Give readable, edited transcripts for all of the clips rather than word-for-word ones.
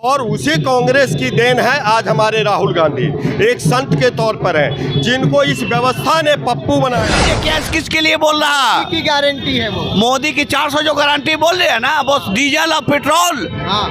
और उसी कांग्रेस की देन है आज हमारे राहुल गांधी एक संत के तौर पर हैं, जिनको इस व्यवस्था ने पप्पू बनाया। ये केस किसके लिए बोल रहा की गारंटी है वो? मोदी की 400 जो गारंटी बोल रहे हैं ना, वो डीजल और पेट्रोल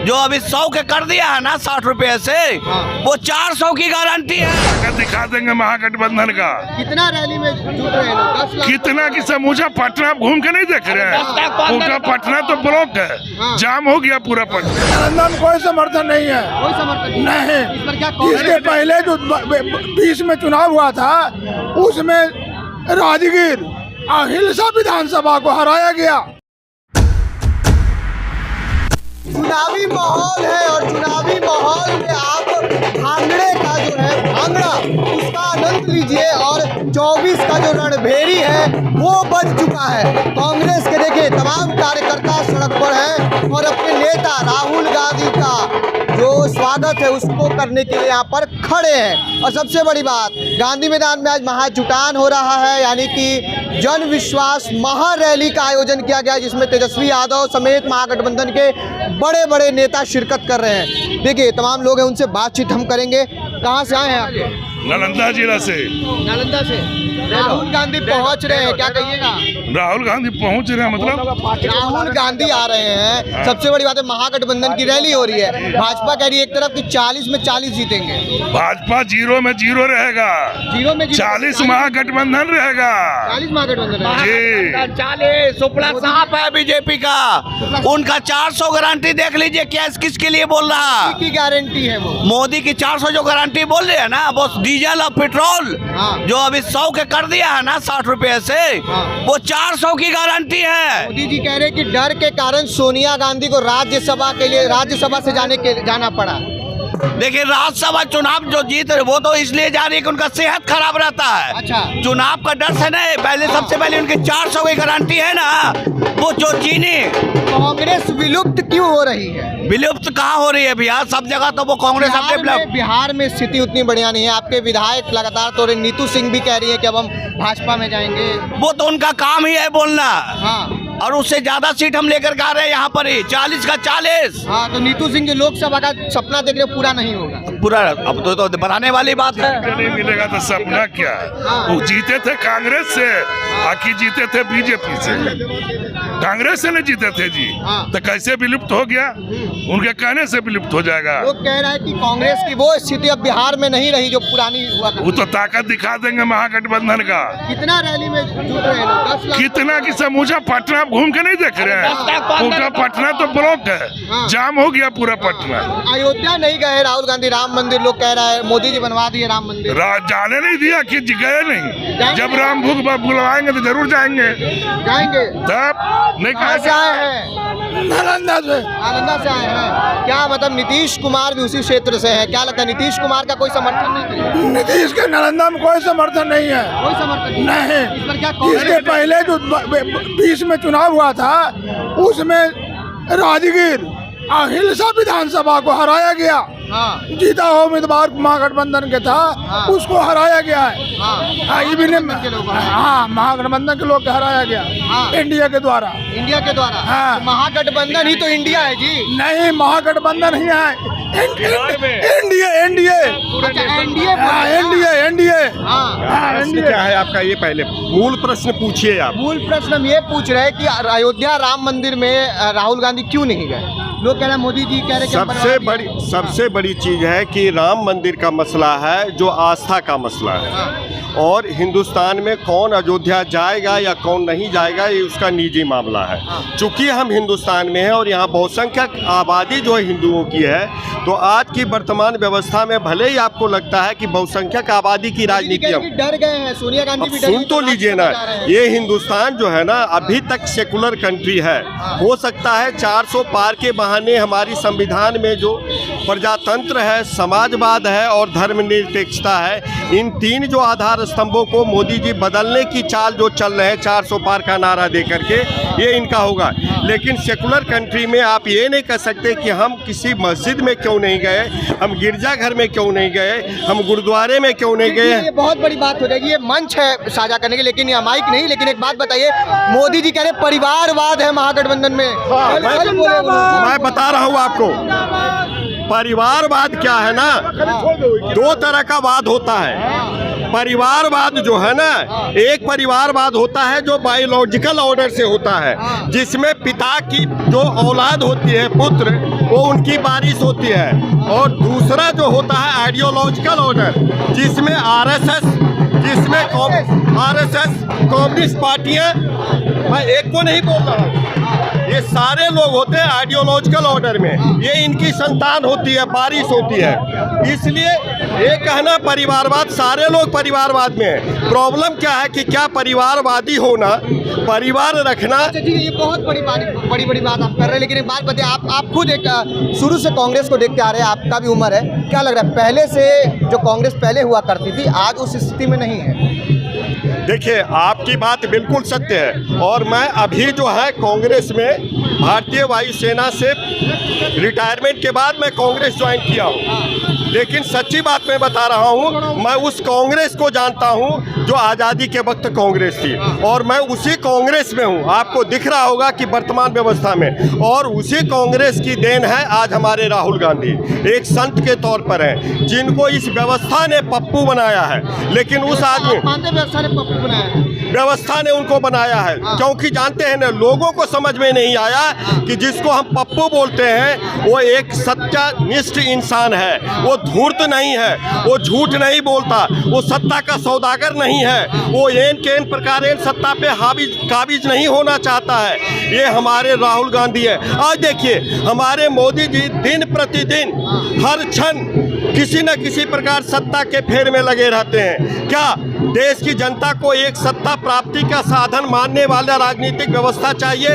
जो अभी 100 के कर दिया है ना 60 रुपए से, वो 400 की गारंटी है। दिखा देंगे महागठबंधन का। कितना रैली में जुट रहे हैं लोग? 10 लाख। कितना कि समूचा पटना घूम के नहीं देख रहे हैं? पूरा पटना तो ब्लॉक है, जाम हो गया पूरा पटना। कोई समर्थन नहीं है, कोई समर्थन नहीं। इस पर क्या इसके पहले जो 20 में चुनाव हुआ था उसमें राजगीर और हिलसा विधानसभा को हराया गया। चुनावी माहौल है और चुनावी माहौल में आप भांगड़े का जो है भांगड़ा उसका आनंद लीजिए। और 24 का जो रणभेरी है वो बज चुका है। कांग्रेस के देखिए तमाम कार्यकर्ता सड़क पर हैं और अपने नेता राहुल गांधी का जो स्वागत है उसको करने के लिए यहाँ पर खड़े हैं। और सबसे बड़ी बात, गांधी मैदान में आज महाजुटान हो रहा है, यानी कि जन विश्वास महारैली का आयोजन किया गया, जिसमें तेजस्वी यादव समेत महागठबंधन के बड़े बड़े नेता शिरकत कर रहे हैं। देखिए तमाम लोग हैं, उनसे बातचीत हम करेंगे। कहाँ से आए हैं आप? नालंदा जिला से। नालंदा से। राहुल गांधी पहुंच रहे हैं, क्या कहिएगा? राहुल गांधी पहुंच रहे हैं मतलब राहुल गांधी आ रहे हैं। सबसे बड़ी बात है महागठबंधन की रैली हो रही है। भाजपा कह रही है एक तरफ कि 40 में 40 जीतेंगे। भाजपा 0 में 0 रहेगा, 0 में 40 महागठबंधन रहेगा। 40 महागठबंधन जी 40 सुपड़ा साहब है बीजेपी का, उनका 400 गारंटी देख लीजिए। केस किसके लिए बोल रहा की गारंटी है वो? मोदी की 400 जो गारंटी बोल रहे हैं ना, वो डीजल और पेट्रोल जो अभी 100 के कर दिया है ना 60 रुपए से, वो 400 की गारंटी है। मोदी जी कह रहे हैं कि डर के कारण सोनिया गांधी को राज्यसभा के लिए राज्यसभा से जाना पड़ा। देखिए राज्यसभा चुनाव जो जीत रहे वो तो इसलिए जा रही है कि उनका सेहत खराब रहता है। अच्छा। चुनाव का डर से नहीं, पहले सबसे पहले उनकी 400 की गारंटी है ना, वो जो चीनी। कांग्रेस विलुप्त क्यों हो रही है? विलुप्त कहाँ हो रही है भैया? सब जगह तो वो कांग्रेस बिहार में स्थिति उतनी बढ़िया नहीं है। आपके विधायक लगातार तो नीतू सिंह भी कह रही है कि अब हम भाजपा में जाएंगे। वो तो उनका काम ही है बोलना। हाँ। और उससे ज्यादा सीट हम लेकर के आ रहे हैं यहाँ पर ही, 40 का 40। हाँ, तो नीतू सिंह जो लोकसभा का सपना देख रहे हो पूरा नहीं होगा। पूरा अब तो बनाने वाली बात है। नहीं मिलेगा तो सपना क्या है? वो जीते थे कांग्रेस से, बाकी जीते थे बीजेपी से। कांग्रेस से नहीं जीते थे जी, तो कैसे विलुप्त हो गया? उनके कहने से विलुप्त हो जाएगा। लोग कह रहे हैं कि कांग्रेस की वो स्थिति अब बिहार में नहीं रही जो पुरानी हुआ था। वो तो ताकत दिखा देंगे महागठबंधन का। कितना रैली में जुट रहे हैं लोग? 10 लाख। कितना कि समूचा पटना घूम के नहीं देख रहे हैं? पूरा पटना तो ब्लॉक है, जाम हो गया पूरा पटना। अयोध्या नहीं गए राहुल गांधी, राम मंदिर लोग कह रहा है मोदी जी बनवा दिए राम मंदिर। जाने नहीं दिया कि गए नहीं। जब राम भूख बुलवाएंगे तो जरूर जाएंगे। तब नहीं। कहाँ से आए हैं? नालंदा से। नालंदा से आए हैं। क्या मतलब नीतीश कुमार भी उसी क्षेत्र से है? क्या लगता है नीतीश कुमार का कोई समर्थन नहीं? नीतीश के नालंदा में कोई समर्थन नहीं है, कोई समर्थन नहीं। इस पर क्या? इसके पहले जो 20 में चुनाव हुआ था उसमें राजगीर और हिलसा विधानसभा को हराया गया। जीता हुआ उम्मीदवार महागठबंधन के था, उसको हराया गया है। हाँ, महागठबंधन के लोग हराया गया इंडिया के द्वारा। इंडिया के द्वारा? हाँ। तो महागठबंधन ही तो इंडिया है जी। नहीं, महागठबंधन ही है। एनडीए क्या है आपका? ये पहले मूल प्रश्न पूछिए आप। मूल प्रश्न हम ये पूछ रहे हैं कि अयोध्या राम मंदिर में राहुल गांधी क्यों नहीं गए? लोग कह रहे हैं मोदी जी कह रहे हैं सबसे बड़ी चीज है कि राम मंदिर का मसला है जो आस्था का मसला है। और हिंदुस्तान में कौन अयोध्या जाएगा या कौन नहीं जाएगा ये उसका निजी मामला है। चूंकि हम हिंदुस्तान में हैं और यहाँ बहुसंख्यक आबादी जो है हिंदुओं की है, तो आज की वर्तमान व्यवस्था में भले ही आपको लगता है कि बहुसंख्यक आबादी की राजनीति डर गए हैं, सोनिया गांधी भी सुन तो लीजिए ना, ये हिंदुस्तान जो है ना अभी तक सेकुलर कंट्री है। हो सकता है 400 पार के बहाने हमारी संविधान में जो प्रजातंत्र है, समाजवाद है और धर्मनिरपेक्षता है, इन 3 जो आधार स्तंभों को मोदी जी बदलने की चाल जो चल रहे हैं 400 पार का नारा दे करके, ये इनका होगा। लेकिन सेकुलर कंट्री में आप ये नहीं कह सकते कि हम किसी मस्जिद में क्यों नहीं गए, हम गिरजाघर में क्यों नहीं गए, हम गुरुद्वारे में क्यों नहीं गए। ये बहुत बड़ी बात हो जाएगी, ये मंच है साझा करने के, लेकिन ये माइक नहीं। लेकिन एक बात बताइए, मोदी जी कह रहे परिवारवाद है महागठबंधन में। मैं बता रहा हूँ आपको, परिवारवाद क्या है ना, दो तरह का वाद होता है। परिवारवाद जो है ना, एक परिवारवाद होता है जो बायोलॉजिकल ऑर्डर से होता है, जिसमें पिता की जो औलाद होती है, पुत्र, वो उनकी वारिस होती है। और दूसरा जो होता है आइडियोलॉजिकल ऑर्डर, जिसमें आरएसएस कम्युनिस्ट पार्टियां, मैं एक को नहीं बोल रहा हूँ, ये सारे लोग होते हैं आइडियोलॉजिकल ऑर्डर में, ये इनकी संतान होती है, वारिस होती है। इसलिए ये कहना परिवारवाद, सारे लोग परिवारवाद में है। प्रॉब्लम क्या है कि क्या परिवारवादी होना, परिवार रखना। अच्छा जी, ये बहुत बड़ी बात आप कर रहे हैं, लेकिन एक बात बताइए, आप खुद एक शुरू से कांग्रेस को देखते आ रहे हैं, आपका भी उम्र है, क्या लग रहा है पहले से जो कांग्रेस पहले हुआ करती थी आज उस स्थिति में नहीं है? देखिए, आपकी बात बिल्कुल सत्य है, और मैं अभी जो है कांग्रेस में भारतीय वायुसेना से रिटायरमेंट के बाद मैं कांग्रेस ज्वाइन किया हूँ। लेकिन सच्ची बात मैं बता रहा हूँ, मैं उस कांग्रेस को जानता हूँ जो आज़ादी के वक्त कांग्रेस थी, और मैं उसी कांग्रेस में हूँ। आपको दिख रहा होगा कि वर्तमान व्यवस्था में, और उसी कांग्रेस की देन है आज हमारे राहुल गांधी एक संत के तौर पर हैं, जिनको इस व्यवस्था ने पप्पू बनाया है। लेकिन उस आदमी व्यवस्था ने पप्पू बनाया है, व्यवस्था ने उनको बनाया है, क्योंकि जानते हैं ना, लोगों को समझ में नहीं आया कि जिसको हम पप्पू बोलते हैं वो एक सत्यनिष्ठ इंसान है, वो धूर्त नहीं है, वो झूठ नहीं बोलता, वो सत्ता का सौदागर नहीं है, वो एन के एन प्रकार सत्ता पे काबिज नहीं होना चाहता है। ये हमारे राहुल गांधी है। आज देखिए, हमारे मोदी जी दिन प्रतिदिन हर क्षण किसी न किसी प्रकार सत्ता के फेर में लगे रहते हैं। क्या देश की जनता को एक सत्ता प्राप्ति का साधन मानने वाला राजनीतिक व्यवस्था चाहिए,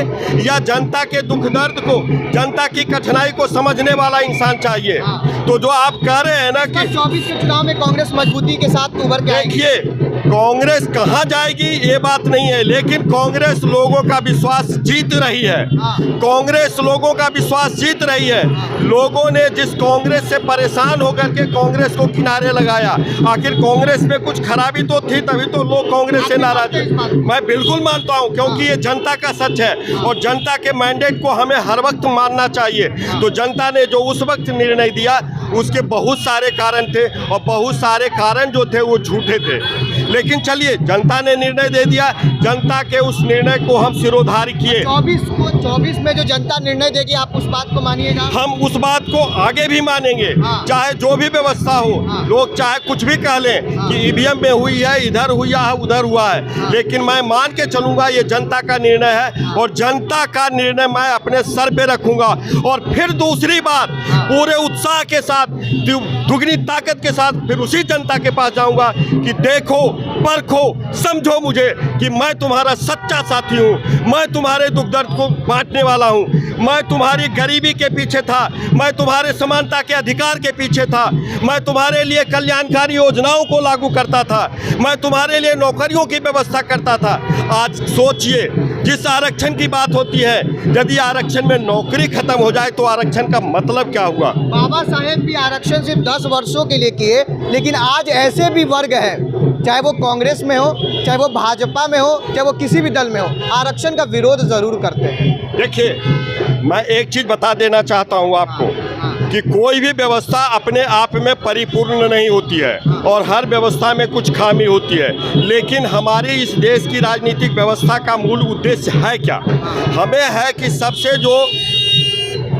या जनता के दुख दर्द को, जनता की कठिनाई को समझने वाला इंसान चाहिए? तो जो आप कह रहे हैं ना कि 24 के चुनाव में कांग्रेस मजबूती के साथ उभर के आएगी। देखिए, कांग्रेस कहाँ जाएगी ये बात नहीं है, लेकिन कांग्रेस लोगों का विश्वास जीत रही है। कांग्रेस लोगों का विश्वास जीत रही है। लोगों ने जिस कांग्रेस से परेशान होकर के कांग्रेस को किनारे लगाया, आखिर कांग्रेस में कुछ खराबी तो थी, तभी तो लोग कांग्रेस से नाराज हैं। मैं बिल्कुल मानता हूं, क्योंकि ये जनता का सच है, और जनता के मैंडेट को हमें हर वक्त मानना चाहिए। तो जनता ने जो उस वक्त निर्णय दिया, उसके बहुत सारे कारण थे, और बहुत सारे कारण जो थे वो झूठे थे। लेकिन चलिए, जनता ने निर्णय दे दिया, जनता के उस निर्णय को हम सिरोधार्य किए। 24 में जो जनता निर्णय देगी, आप उस बात को मानिएगा? हम उस बात को आगे भी मानेंगे, चाहे जो भी व्यवस्था हो। लोग चाहे कुछ भी कह लें कि ईवीएम में हुई है, इधर हुआ है, उधर हुआ है, लेकिन मैं मान के चलूंगा ये जनता का निर्णय है, और जनता का निर्णय मैं अपने सर पे रखूंगा। और फिर दूसरी बात, पूरे उत्साह के साथ, दुगनी ताकत के साथ फिर उसी जनता के पास जाऊंगा कि देखो, परखो, समझो मुझे कि मैं तुम्हारा सच्चा साथी हूँ, मैं तुम्हारे दुख दर्द को बांटने वाला हूँ, मैं तुम्हारी गरीबी के पीछे था, मैं तुम्हारे समानता के अधिकार के पीछे था, मैं तुम्हारे लिए कल्याणकारी योजनाओं को लागू करता था, मैं तुम्हारे लिए नौकरियों की व्यवस्था करता था। आज सोचिए, जिस आरक्षण की बात होती है, यदि आरक्षण में नौकरी खत्म हो जाए तो आरक्षण का मतलब क्या हुआ? बाबा साहेब भी आरक्षण सिर्फ 10 वर्षों के लिए किए, लेकिन आज ऐसे भी वर्ग हैं, चाहे वो कांग्रेस में हो, चाहे वो भाजपा में हो, चाहे वो किसी भी दल में हो, आरक्षण का विरोध जरूर करते हैं। देखिए, मैं एक चीज बता देना चाहता हूं आपको कि कोई भी व्यवस्था अपने आप में परिपूर्ण नहीं होती है, और हर व्यवस्था में कुछ खामी होती है। लेकिन हमारी इस देश की राजनीतिक व्यवस्था का मूल उद्देश्य है क्या? हमें है कि सबसे जो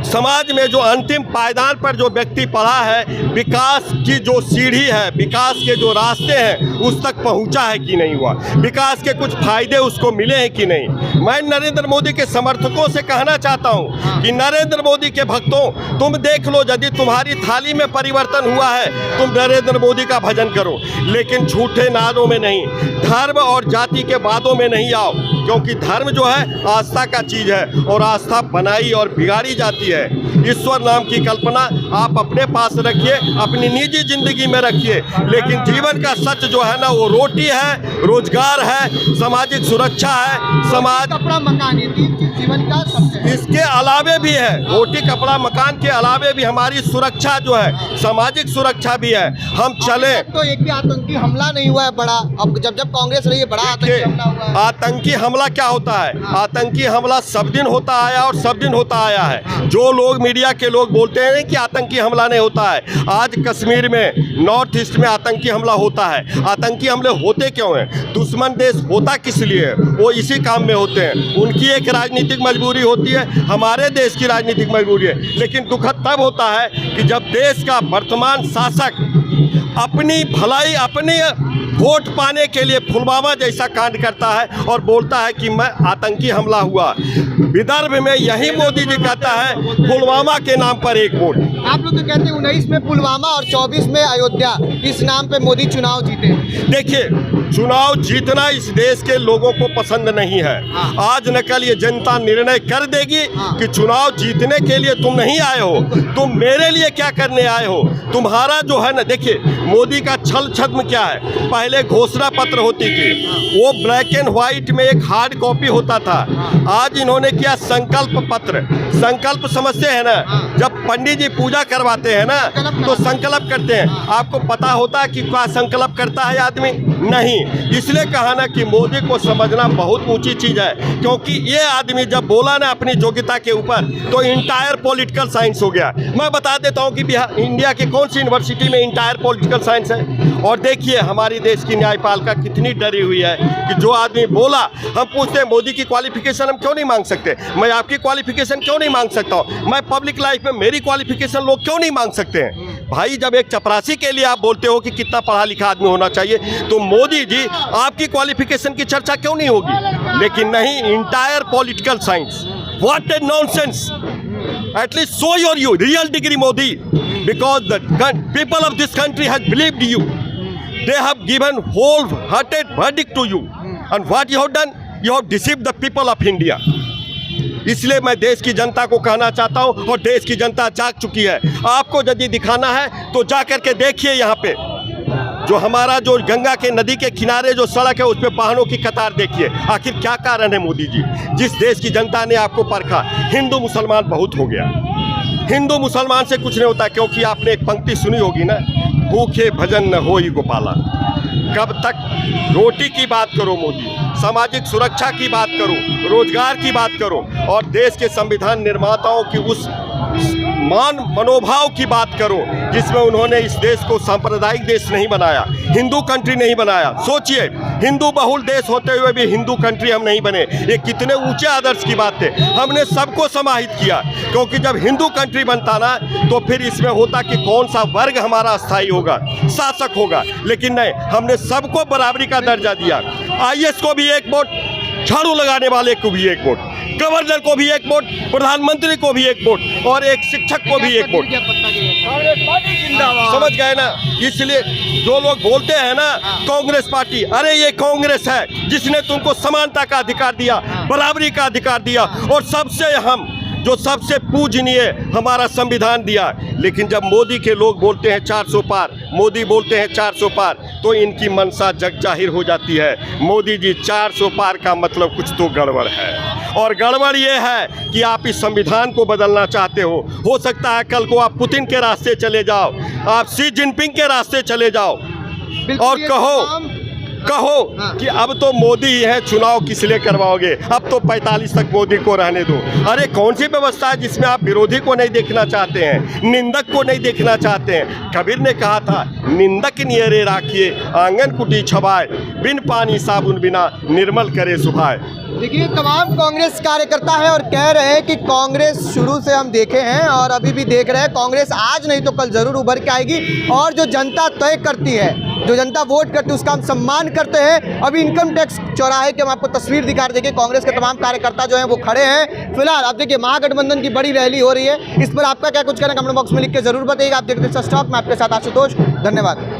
समाज में जो अंतिम पायदान पर जो व्यक्ति पड़ा है, विकास की जो सीढ़ी है, विकास के जो रास्ते हैं, उस तक पहुंचा है कि नहीं हुआ, विकास के कुछ फायदे उसको मिले हैं कि नहीं। मैं नरेंद्र मोदी के समर्थकों से कहना चाहता हूं कि नरेंद्र मोदी के भक्तों, तुम देख लो, यदि तुम्हारी थाली में परिवर्तन हुआ है, तुम नरेंद्र मोदी का भजन करो, लेकिन झूठे नादों में नहीं, धर्म और जाति के वादों में नहीं आओ, क्योंकि धर्म जो है आस्था का चीज़ है, और आस्था बनाई और बिगाड़ी जाती है। ईश्वर नाम की कल्पना आप अपने पास रखिए, अपनी निजी जिंदगी में रखिए, लेकिन जीवन का सच जो है ना, वो रोटी है, रोजगार है, सामाजिक सुरक्षा है, समाज, कपड़ा, मकान, ये जीवन का सत्य है। इसके अलावे भी है, रोटी कपड़ा मकान के अलावे भी हमारी सुरक्षा जो है, सामाजिक सुरक्षा भी है। हम चले तो एक भी आतंकी हमला नहीं हुआ है बड़ा, अब जब जब रही है, बड़ा आतंकी हमला हुआ है। आतंकी हमला क्या होता है? आतंकी हमला सब दिन होता आया और सब दिन होता आया है। जो जो लोग मीडिया के लोग बोलते हैं कि आतंकी हमला नहीं होता है, आज कश्मीर में नॉर्थ ईस्ट में आतंकी हमला होता है। आतंकी हमले होते क्यों हैं? दुश्मन देश होता किस लिए है? वो इसी काम में होते हैं। उनकी एक राजनीतिक मजबूरी होती है, हमारे देश की राजनीतिक मजबूरी है। लेकिन दुखद तब होता है कि जब देश का वर्तमान शासक अपनी भलाई, अपने वोट पाने के लिए पुलवामा जैसा कांड करता है और बोलता है कि मैं आतंकी हमला हुआ। विदर्भ में यही मोदी जी कहता है पुलवामा के नाम पर एक वोट। आप लोग तो कहते हैं 19 में पुलवामा और 24 में अयोध्या, इस नाम पे मोदी चुनाव जीते। देखिए, चुनाव जीतना इस देश के लोगों को पसंद नहीं है। आज न कल ये जनता निर्णय कर देगी कि चुनाव जीतने के लिए तुम नहीं आए हो, तुम मेरे लिए क्या करने आए हो। तुम्हारा जो है ना, देखिए मोदी का छल छद्म क्या है। पहले घोषणा पत्र होती थी, वो ब्लैक एंड व्हाइट में एक हार्ड कॉपी होता था। आज इन्होंने किया संकल्प पत्र। संकल्प समझते हैं ना, जब पंडित जी पूजा करवाते हैं ना तो संकल्प करते हैं। आपको पता होता है कि क्या संकल्प करता है आदमी? नहीं। इसलिए कहा ना कि मोदी को समझना बहुत ऊंची चीज है, क्योंकि ये आदमी जब बोला ना अपनी योग्यता के ऊपर तो इंटायर पॉलिटिकल साइंस हो गया। मैं बता देता हूँ कि बिहार इंडिया की कौन सी यूनिवर्सिटी में इंटायर पॉलिटिकल साइंस है। और देखिए हमारी देश की न्यायपालिका कितनी डरी हुई है कि जो आदमी बोला, हम पूछते हैं मोदी की क्वालिफिकेशन हम क्यों नहीं मांग सकते? मैं आपकी क्वालिफिकेशन क्यों नहीं मांग सकता हूँ? मैं पब्लिक लाइफ में मेरी क्वालिफिकेशन लोग क्यों नहीं मांग सकते हैं? भाई, जब एक चपरासी के लिए आप बोलते हो कि कितना पढ़ा लिखा आदमी होना चाहिए, तो मोदी जी आपकी क्वालिफिकेशन की चर्चा क्यों नहीं होगी? लेकिन नहीं, entire political science, what A nonsense. At least show your real degree, Modi, because the people of this country has believed you. They have given wholehearted verdict to you, and what you have done, you have deceived the people of India. इसलिए मैं देश की जनता को कहना चाहता हूं, और देश की जनता जाग चुकी है। आपको यदि दिखाना है तो जा करके देखिए, यहाँ पे जो हमारा जो गंगा के नदी के किनारे जो सड़क है उस पे वाहनों की कतार देखिए। आखिर क्या कारण है मोदी जी? जिस देश की जनता ने आपको परखा, हिंदू मुसलमान बहुत हो गया। हिंदू मुसलमान से कुछ नहीं होता, क्योंकि आपने एक पंक्ति सुनी होगी ना, भूखे भजन न होई गोपाला। कब तक रोटी की बात करो मोदी, सामाजिक सुरक्षा की बात करो, रोजगार की बात करो, और देश के संविधान निर्माताओं की उस मान मनोभाव की बात करो जिसमें उन्होंने इस देश को सांप्रदायिक देश नहीं बनाया, हिंदू कंट्री नहीं बनाया। सोचिए, हिंदू बहुल देश होते हुए भी हिंदू कंट्री हम नहीं बने। ये कितने ऊंचे आदर्श की बात है। हमने सबको समाहित किया, क्योंकि जब हिंदू कंट्री बनता ना तो फिर इसमें होता कि कौन सा वर्ग हमारा स्थायी होगा, शासक होगा। लेकिन नहीं, हमने सबको बराबरी का दर्जा दिया। IAS को भी एक वोट, झाड़ू लगाने वाले को भी एक वोट, गवर्नर को भी एक वोट, प्रधानमंत्री को भी एक वोट, और एक शिक्षक को भी एक वोट। समझ गए ना? इसलिए जो लोग बोलते हैं ना कांग्रेस पार्टी, अरे ये कांग्रेस है जिसने तुमको समानता का अधिकार दिया, बराबरी का अधिकार दिया, और सबसे पूजनीय हमारा संविधान दिया। लेकिन जब मोदी के लोग बोलते हैं 400 पार, मोदी बोलते हैं 400 पार, तो इनकी मनसा जग जाहिर हो जाती है। मोदी जी 400 पार का मतलब कुछ तो गड़बड़ है, और गड़बड़ ये है कि आप इस संविधान को बदलना चाहते हो सकता है कल को आप पुतिन के रास्ते चले जाओ, आप शी जिनपिंग के रास्ते चले जाओ और कहो कि अब तो मोदी ही है, चुनाव किस लिए करवाओगे? अब तो 45 तक मोदी को रहने दो। अरे कौन सी व्यवस्था है जिसमें आप विरोधी को नहीं देखना चाहते हैं, निंदक को नहीं देखना चाहते हैं? कबीर ने कहा था, निंदक नियरे राखिए आंगन कुटी छबाए, बिन पानी साबुन बिना निर्मल करे सुभाए। देखिए, तमाम कांग्रेस कार्यकर्ता हैं और कह रहे हैं कि कांग्रेस शुरू से हम देखे हैं और अभी भी देख रहे हैं, कांग्रेस आज नहीं तो कल जरूर उभर के आएगी, और जो जनता तय करती है, जो जनता वोट करती है, उसका हम सम्मान करते हैं। अभी इनकम टैक्स चौराहे की हम आपको तस्वीर दिखा रहे, देखिए कांग्रेस के तमाम कार्यकर्ता जो हैं वो खड़े हैं। फिलहाल आप देखिए महागठबंधन की बड़ी रैली हो रही है, इस पर आपका क्या कुछ कहना कमेंट बॉक्स में लिख के जरूर बताइएगा। आप देखते हैं स्टॉक में आपके साथ आशुतोष, धन्यवाद।